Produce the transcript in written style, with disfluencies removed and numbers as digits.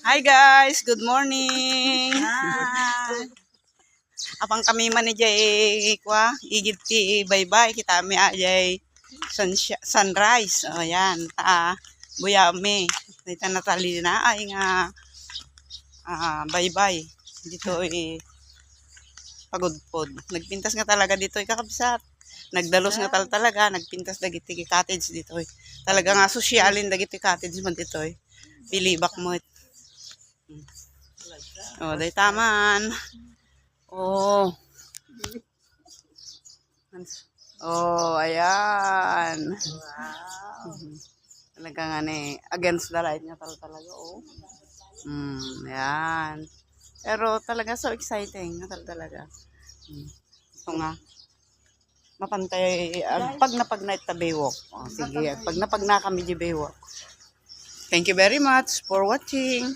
Hi guys, good morning. Apang kami man ni jay kwa, igid ti bye-bye kita mi ajay sunrise. O yan, buyami. Dito natali na ay nga bye-bye. Dito pagod pod. Nagpintas nga talaga dito kakabsat. Nagdalos nga talaga, nagpintas dagiti cottage dito. Talaga nga sosyalin dagiti cottage man dito. Pilibak mo. Oh, day taman. Oh. Oh, ayan. Wow. Talaga nga against the light nga talaga, oh. Ayan. Pero talaga so exciting nga talaga. Ito nga. Mapantay, pag night ta baywalk. Oh, sige, pag na kami di baywalk. Thank you very much for watching.